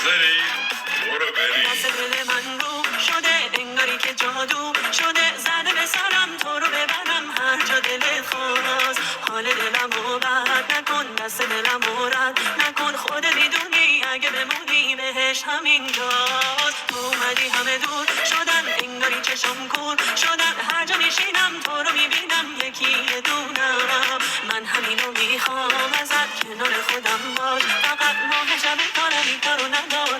حاضری؟ برو بریم. واسه دل من رو شده انگاری که جادو شده، زده به سرم تو رو ببرم هر جا دلت خواست. حال دلم رو بد نکن، دست دلم رو رد نکن، خودت میدونی اگه بمونی بهش همینجاست. تو اومدی همه دور شدن انگاری چشم کور شدن، هر جا میشینم تو رو میبینم یکی یه دونم. من همینو میخوام ازت کنار خودم باش، فقط ماه شب کارم این کارو ندار.